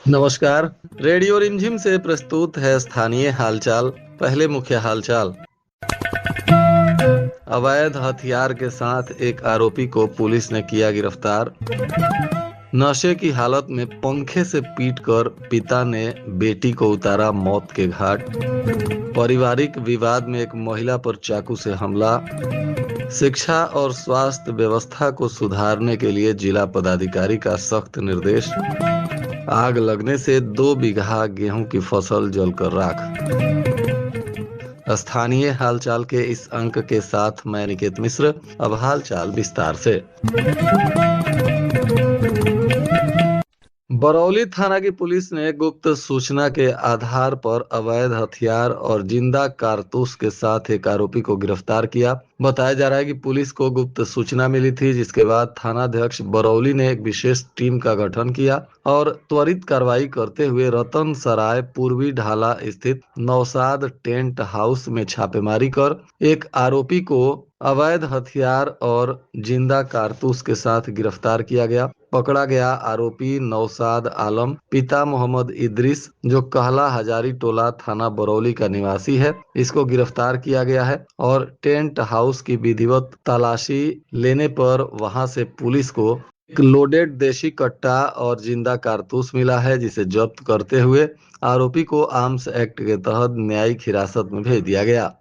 नमस्कार। रेडियो रिमझिम से प्रस्तुत है स्थानीय हालचाल। पहले मुख्य हालचाल। अवैध हथियार के साथ एक आरोपी को पुलिस ने किया गिरफ्तार। नशे की हालत में पंखे से पीटकर पिता ने बेटी को उतारा मौत के घाट। पारिवारिक विवाद में एक महिला पर चाकू से हमला। शिक्षा और स्वास्थ्य व्यवस्था को सुधारने के लिए जिला पदाधिकारी का सख्त निर्देश। आग लगने से 2 बीघा गेहूं की फसल जलकर राख। स्थानीय हालचाल के इस अंक के साथ मैं निकेत मिश्र। अब हालचाल विस्तार से। बरौली थाना की पुलिस ने गुप्त सूचना के आधार पर अवैध हथियार और जिंदा कारतूस के साथ एक आरोपी को गिरफ्तार किया। बताया जा रहा है कि पुलिस को गुप्त सूचना मिली थी, जिसके बाद थानाध्यक्ष बरौली ने एक विशेष टीम का गठन किया और त्वरित कार्रवाई करते हुए रतन सराय पूर्वी ढाला स्थित नौसाद टेंट हाउस में छापेमारी कर एक आरोपी को अवैध हथियार और जिंदा कारतूस के साथ गिरफ्तार किया गया। पकड़ा गया आरोपी नौसाद आलम पिता मोहम्मद इद्रिस, जो कहला हजारी टोला थाना बरौली का निवासी है, इसको गिरफ्तार किया गया है और टेंट हाउस की विधिवत तलाशी लेने पर वहां से पुलिस को एक लोडेड देशी कट्टा और जिंदा कारतूस मिला है, जिसे जब्त करते हुए आरोपी को आर्म्स एक्ट के तहत न्यायिक हिरासत में भेज दिया गया।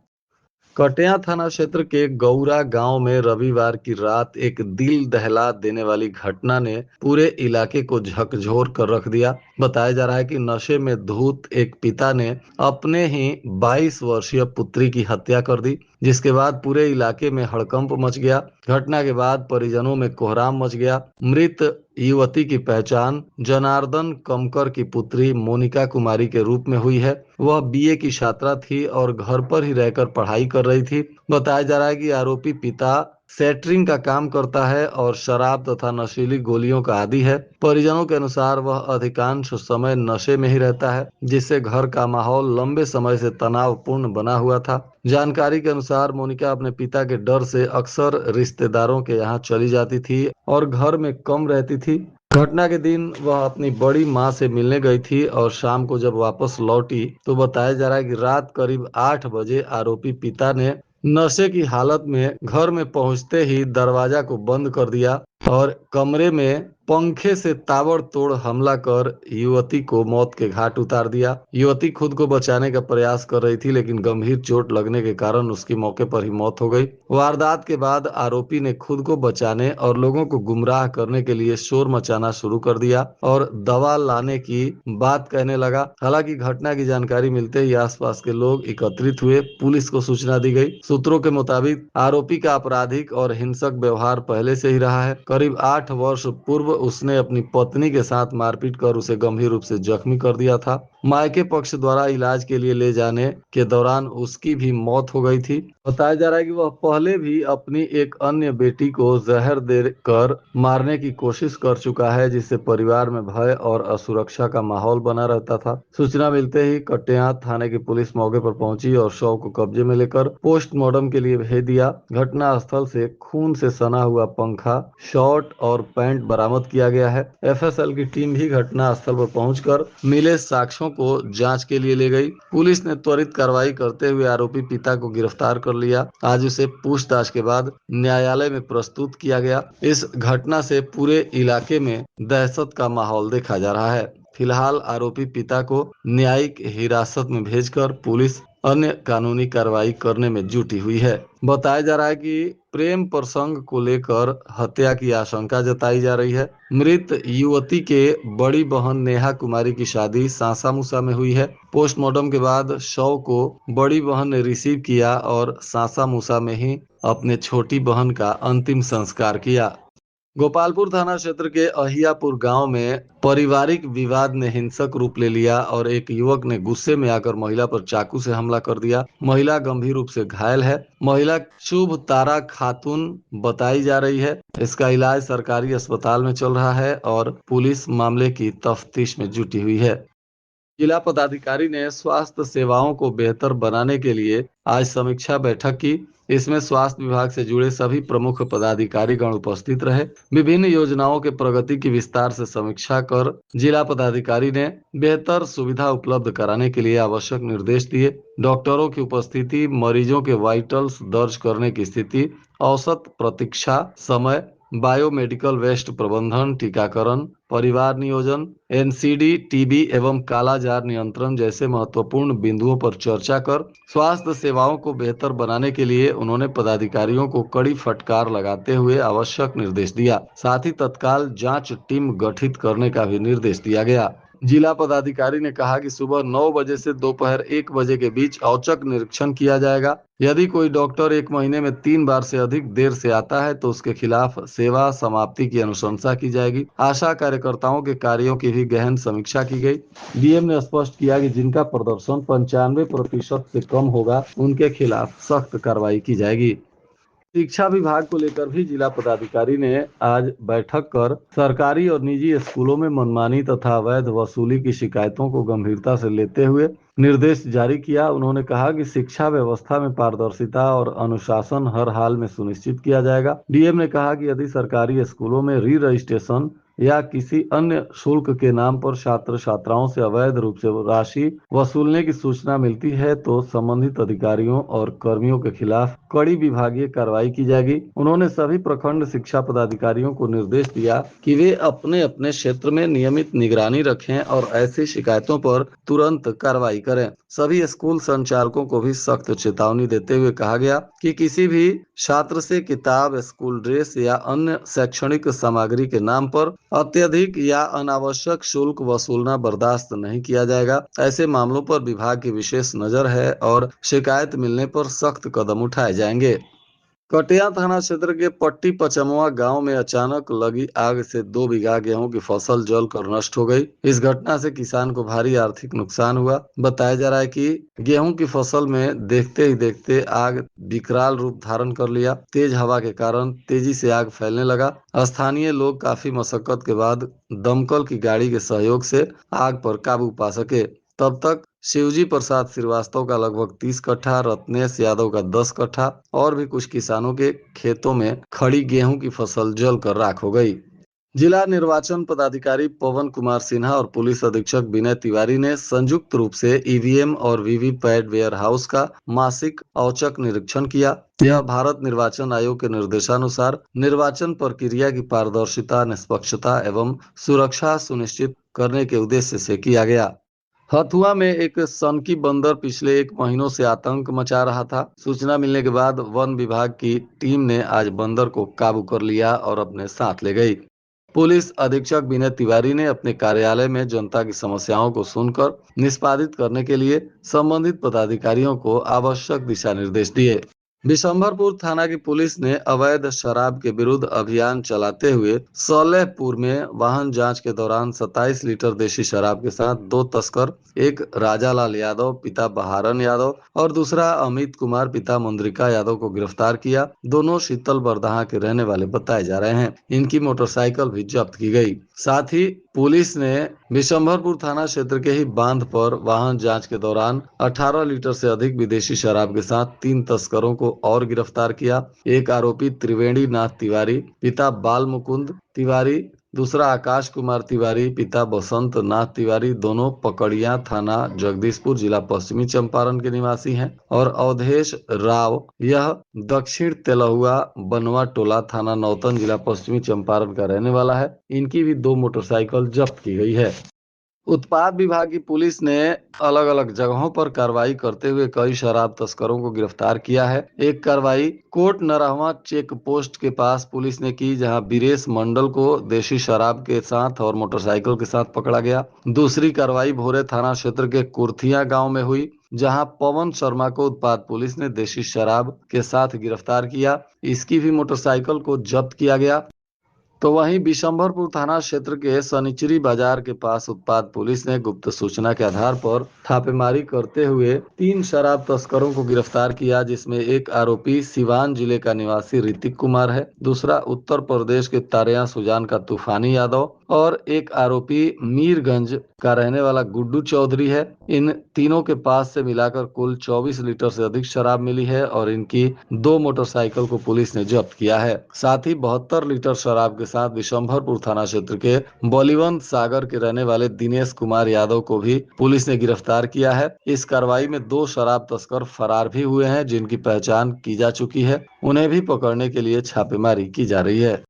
कटिया थाना क्षेत्र के गौरा गांव में रविवार की रात एक दिल दहला देने वाली घटना ने पूरे इलाके को झकझोर कर रख दिया। बताया जा रहा है कि नशे में धूत एक पिता ने अपने ही 22 वर्षीय पुत्री की हत्या कर दी, जिसके बाद पूरे इलाके में हड़कंप मच गया। घटना के बाद परिजनों में कोहराम मच गया। मृत युवती की पहचान जनार्दन कमकर की पुत्री मोनिका कुमारी के रूप में हुई है। वह बीए की छात्रा थी और घर पर ही रहकर पढ़ाई कर रही थी। बताया जा रहा है कि आरोपी पिता सेटरिंग का काम करता है और शराब तथा नशीली गोलियों का आदी है। परिजनों के अनुसार वह अधिकांश समय नशे में ही रहता है, जिससे घर का माहौल लंबे समय से तनावपूर्ण बना हुआ था। जानकारी के अनुसार मोनिका अपने पिता के डर से अक्सर रिश्तेदारों के यहाँ चली जाती थी और घर में कम रहती थी। घटना के दिन वह अपनी बड़ी माँ से मिलने गई थी और शाम को जब वापस लौटी तो बताया जा रहा है कि रात करीब 8 बजे आरोपी पिता ने नशे की हालत में घर में पहुंचते ही दरवाजा को बंद कर दिया और कमरे में पंखे से ताबड़तोड़ हमला कर युवती को मौत के घाट उतार दिया। युवती खुद को बचाने का प्रयास कर रही थी, लेकिन गंभीर चोट लगने के कारण उसकी मौके पर ही मौत हो गई। वारदात के बाद आरोपी ने खुद को बचाने और लोगों को गुमराह करने के लिए शोर मचाना शुरू कर दिया और दवा लाने की बात कहने लगा। हालांकि घटना की जानकारी मिलते ही आसपास के लोग एकत्रित हुए, पुलिस को सूचना दी गई। सूत्रों के मुताबिक आरोपी का आपराधिक और हिंसक व्यवहार पहले से ही रहा है। करीब 8 वर्ष पूर्व उसने अपनी पत्नी के साथ मारपीट कर उसे गंभीर रूप से जख्मी कर दिया था। मायके पक्ष द्वारा इलाज के लिए ले जाने के दौरान उसकी भी मौत हो गई थी। बताया जा रहा है कि वह पहले भी अपनी एक अन्य बेटी को जहर देकर मारने की कोशिश कर चुका है, जिससे परिवार में भय और असुरक्षा का माहौल बना रहता था। सूचना मिलते ही कटिया थाने की पुलिस मौके पर पहुंची और शव को कब्जे में लेकर पोस्टमार्टम के लिए भेज दिया। घटना स्थल से खून से सना हुआ पंखा, शॉर्ट और पैंट बरामद किया गया है। एफएसएल की टीम भी घटना स्थल पर पहुंचकर मिले साक्ष्यों को जांच के लिए ले गई। पुलिस ने त्वरित कार्रवाई करते हुए आरोपी पिता को गिरफ्तार कर लिया। आज उसे पूछताछ के बाद न्यायालय में प्रस्तुत किया गया। इस घटना से पूरे इलाके में दहशत का माहौल देखा जा रहा है। फिलहाल आरोपी पिता को न्यायिक हिरासत में भेजकर पुलिस अन्य कानूनी कार्रवाई करने में जुटी हुई है। बताया जा रहा है कि प्रेम प्रसंग को लेकर हत्या की आशंका जताई जा रही है। मृत युवती के बड़ी बहन नेहा कुमारी की शादी सासामुसा में हुई है। पोस्टमार्टम के बाद शव को बड़ी बहन ने रिसीव किया और सासामुसा में ही अपने छोटी बहन का अंतिम संस्कार किया। गोपालपुर थाना क्षेत्र के अहियापुर गांव में पारिवारिक विवाद ने हिंसक रूप ले लिया और एक युवक ने गुस्से में आकर महिला पर चाकू से हमला कर दिया। महिला गंभीर रूप से घायल है। महिला शुभ तारा खातून बताई जा रही है। इसका इलाज सरकारी अस्पताल में चल रहा है और पुलिस मामले की तफ्तीश में जुटी हुई है। जिला पदाधिकारी ने स्वास्थ्य सेवाओं को बेहतर बनाने के लिए आज समीक्षा बैठक की। इसमें स्वास्थ्य विभाग से जुड़े सभी प्रमुख पदाधिकारी गण उपस्थित रहे। विभिन्न योजनाओं के प्रगति की विस्तार से समीक्षा कर जिला पदाधिकारी ने बेहतर सुविधा उपलब्ध कराने के लिए आवश्यक निर्देश दिए। डॉक्टरों की उपस्थिति, मरीजों के वाइटल्स दर्ज करने की स्थिति, औसत प्रतीक्षा समय, बायोमेडिकल वेस्ट प्रबंधन, टीकाकरण, परिवार नियोजन, एनसीडी, टीबी एवं कालाजार नियंत्रण जैसे महत्वपूर्ण बिंदुओं पर चर्चा कर स्वास्थ्य सेवाओं को बेहतर बनाने के लिए उन्होंने पदाधिकारियों को कड़ी फटकार लगाते हुए आवश्यक निर्देश दिया। साथ ही तत्काल जांच टीम गठित करने का भी निर्देश दिया गया। जिला पदाधिकारी ने कहा कि सुबह 9 बजे से दोपहर 1 बजे के बीच औचक निरीक्षण किया जाएगा। यदि कोई डॉक्टर 1 महीने में 3 बार से अधिक देर से आता है तो उसके खिलाफ सेवा समाप्ति की अनुशंसा की जाएगी। आशा कार्यकर्ताओं के कार्यों की भी गहन समीक्षा की गई। डीएम ने स्पष्ट किया कि जिनका प्रदर्शन 95% से कम होगा उनके खिलाफ सख्त कार्रवाई की जाएगी। शिक्षा विभाग को लेकर भी जिला पदाधिकारी ने आज बैठक कर सरकारी और निजी स्कूलों में मनमानी तथा अवैध वसूली की शिकायतों को गंभीरता से लेते हुए निर्देश जारी किया। उन्होंने कहा कि शिक्षा व्यवस्था में पारदर्शिता और अनुशासन हर हाल में सुनिश्चित किया जाएगा। डीएम ने कहा कि यदि सरकारी स्कूलों में री रजिस्ट्रेशन या किसी अन्य शुल्क के नाम पर छात्र छात्राओं से अवैध रूप से राशि वसूलने की सूचना मिलती है तो संबंधित अधिकारियों और कर्मियों के खिलाफ कड़ी विभागीय कार्रवाई की जाएगी। उन्होंने सभी प्रखंड शिक्षा पदाधिकारियों को निर्देश दिया कि वे अपने अपने क्षेत्र में नियमित निगरानी रखें और ऐसी शिकायतों पर तुरंत कार्रवाई करें। सभी स्कूल संचालकों को भी सख्त चेतावनी देते हुए कहा गया कि किसी भी छात्र से किताब, स्कूल ड्रेस या अन्य शैक्षणिक सामग्री के नाम पर अत्यधिक या अनावश्यक शुल्क वसूलना बर्दाश्त नहीं किया जाएगा। ऐसे मामलों पर विभाग की विशेष नजर है और शिकायत मिलने पर सख्त कदम उठाए जाएंगे। कटिया थाना क्षेत्र के पट्टी पचमवा गांव में अचानक लगी आग से 2 बीघा गेहूं की फसल जलकर नष्ट हो गई। इस घटना से किसान को भारी आर्थिक नुकसान हुआ। बताया जा रहा है कि गेहूं की फसल में देखते ही देखते आग विकराल रूप धारण कर लिया। तेज हवा के कारण तेजी से आग फैलने लगा। स्थानीय लोग काफी मशक्कत के बाद दमकल की गाड़ी के सहयोग से आग पर काबू पा सके। तब तक शिवजी प्रसाद श्रीवास्तव का लगभग 30 कट्ठा, रत्नेश यादव का 10 कट्ठा और भी कुछ किसानों के खेतों में खड़ी गेहूं की फसल जलकर राख हो गई। जिला निर्वाचन पदाधिकारी पवन कुमार सिन्हा और पुलिस अधीक्षक विनय तिवारी ने संयुक्त रूप से ईवीएम और वीवीपैट वेयर हाउस का मासिक औचक निरीक्षण किया। यह भारत निर्वाचन आयोग के निर्देशानुसार निर्वाचन प्रक्रिया की पारदर्शिता, निष्पक्षता एवं सुरक्षा सुनिश्चित करने के उद्देश्य से किया गया। हथुआ में एक सनकी बंदर पिछले 1 महीनों से आतंक मचा रहा था। सूचना मिलने के बाद वन विभाग की टीम ने आज बंदर को काबू कर लिया और अपने साथ ले गई। पुलिस अधीक्षक विनय तिवारी ने अपने कार्यालय में जनता की समस्याओं को सुनकर निष्पादित करने के लिए संबंधित पदाधिकारियों को आवश्यक दिशा निर्देश दिए। बिशंभरपुर थाना की पुलिस ने अवैध शराब के विरुद्ध अभियान चलाते हुए सलेहपुर में वाहन जांच के दौरान 27 लीटर देशी शराब के साथ 2 तस्कर, एक राजालाल यादव पिता बहारन यादव और दूसरा अमित कुमार पिता मुंद्रिका यादव को गिरफ्तार किया। दोनों शीतल बरदहा के रहने वाले बताए जा रहे हैं। इनकी मोटरसाइकिल भी जब्त की गई। साथ ही पुलिस ने बिशंभरपुर थाना क्षेत्र के ही बांध पर वाहन जांच के दौरान 18 लीटर से अधिक विदेशी शराब के साथ 3 तस्करों को और गिरफ्तार किया। एक आरोपी त्रिवेणी नाथ तिवारी पिता बाल मुकुंद तिवारी, दूसरा आकाश कुमार तिवारी पिता बसंत नाथ तिवारी, दोनों पकड़िया थाना जगदीशपुर जिला पश्चिमी चंपारण के निवासी हैं। और अवधेश राव यह दक्षिण तेलहुआ बनवा टोला थाना नौतन जिला पश्चिमी चंपारण का रहने वाला है। इनकी भी 2 मोटरसाइकिल जब्त की गई है। उत्पाद विभाग की पुलिस ने अलग अलग जगहों पर कार्रवाई करते हुए कई शराब तस्करों को गिरफ्तार किया है। एक कार्रवाई कोट नरहवा चेक पोस्ट के पास पुलिस ने की, जहां बीरेश मंडल को देशी शराब के साथ और मोटरसाइकिल के साथ पकड़ा गया। दूसरी कार्रवाई भोरे थाना क्षेत्र के कुर्थिया गांव में हुई, जहां पवन शर्मा को उत्पाद पुलिस ने देशी शराब के साथ गिरफ्तार किया। इसकी भी मोटरसाइकिल को जब्त किया गया। तो वहीं बिशंभरपुर थाना क्षेत्र के सनिचरी बाजार के पास उत्पाद पुलिस ने गुप्त सूचना के आधार पर छापेमारी करते हुए 3 शराब तस्करों को गिरफ्तार किया, जिसमें एक आरोपी सिवान जिले का निवासी ऋतिक कुमार है, दूसरा उत्तर प्रदेश के तारिया सुजान का तूफानी यादव और एक आरोपी मीरगंज का रहने वाला गुड्डू चौधरी है। इन तीनों के पास से मिलाकर कुल 24 लीटर से अधिक शराब मिली है और इनकी 2 मोटरसाइकिल को पुलिस ने जब्त किया है। साथ ही 72 लीटर शराब के साथ बिशंभरपुर थाना क्षेत्र के बलिवंत सागर के रहने वाले दिनेश कुमार यादव को भी पुलिस ने गिरफ्तार किया है। इस कार्रवाई में 2 शराब तस्कर फरार भी हुए हैं, जिनकी पहचान की जा चुकी है। उन्हें भी पकड़ने के लिए छापेमारी की जा रही है।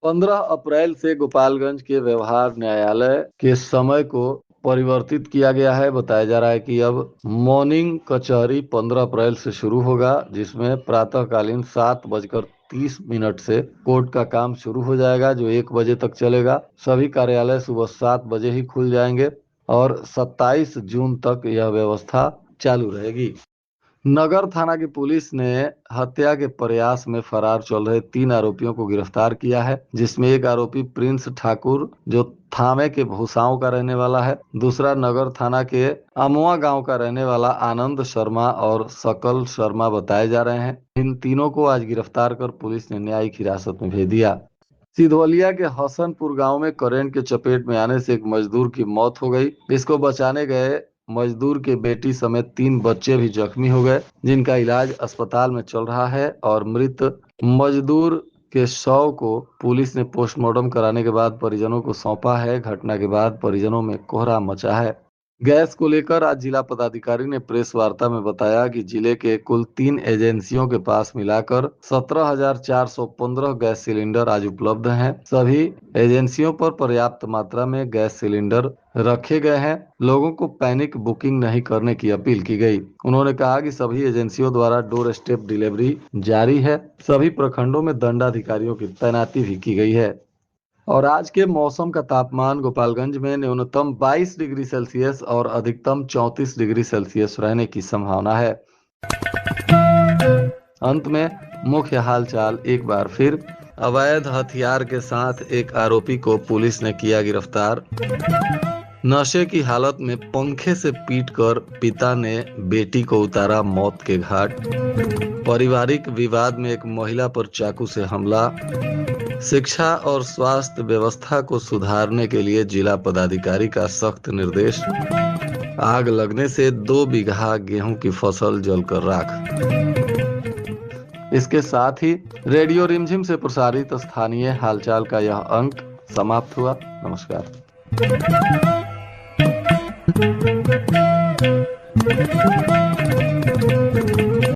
15 अप्रैल से गोपालगंज के व्यवहार न्यायालय के समय को परिवर्तित किया गया है। बताया जा रहा है कि अब मॉर्निंग कचहरी 15 अप्रैल से शुरू होगा, जिसमें प्रातःकालीन 7:30 से कोर्ट का काम शुरू हो जाएगा, जो 1 बजे तक चलेगा। सभी कार्यालय सुबह 7 बजे ही खुल जाएंगे और 27 जून तक यह व्यवस्था चालू रहेगी। नगर थाना की पुलिस ने हत्या के प्रयास में फरार चल रहे 3 आरोपियों को गिरफ्तार किया है, जिसमें एक आरोपी प्रिंस ठाकुर जो थामे के भूसाओं का रहने वाला है, दूसरा नगर थाना के अमुआ गांव का रहने वाला आनंद शर्मा और सकल शर्मा बताए जा रहे हैं। इन तीनों को आज गिरफ्तार कर पुलिस ने न्यायिक हिरासत में भेज दिया। सिधवलिया के हसनपुर गांव में करंट के चपेट में आने से एक मजदूर की मौत हो गई। इसको बचाने गए मजदूर के बेटी समेत 3 बच्चे भी जख्मी हो गए, जिनका इलाज अस्पताल में चल रहा है और मृत मजदूर के शव को पुलिस ने पोस्टमार्टम कराने के बाद परिजनों को सौंपा है। घटना के बाद परिजनों में कोहराम मचा है। गैस को लेकर आज जिला पदाधिकारी ने प्रेस वार्ता में बताया कि जिले के कुल 3 एजेंसियों के पास मिलाकर 17,415 गैस सिलेंडर आज उपलब्ध हैं। सभी एजेंसियों पर पर्याप्त मात्रा में गैस सिलेंडर रखे गए हैं। लोगों को पैनिक बुकिंग नहीं करने की अपील की गई। उन्होंने कहा कि सभी एजेंसियों द्वारा डोर स्टेप डिलीवरी जारी है। सभी प्रखंडों में दंडाधिकारियों की तैनाती भी की गई है। और आज के मौसम का तापमान गोपालगंज में न्यूनतम 22 डिग्री सेल्सियस और अधिकतम 34 डिग्री सेल्सियस रहने की संभावना है। अंत में मुख्य हालचाल एक बार फिर। अवैध हथियार के साथ एक आरोपी को पुलिस ने किया गिरफ्तार। नशे की हालत में पंखे से पीटकर पिता ने बेटी को उतारा मौत के घाट। पारिवारिक विवाद में एक महिला पर चाकू से हमला। शिक्षा और स्वास्थ्य व्यवस्था को सुधारने के लिए जिला पदाधिकारी का सख्त निर्देश। आग लगने से 2 बीघा गेहूं की फसल जलकर राख। इसके साथ ही रेडियो रिमझिम से प्रसारित स्थानीय हालचाल का यह अंक समाप्त हुआ। नमस्कार।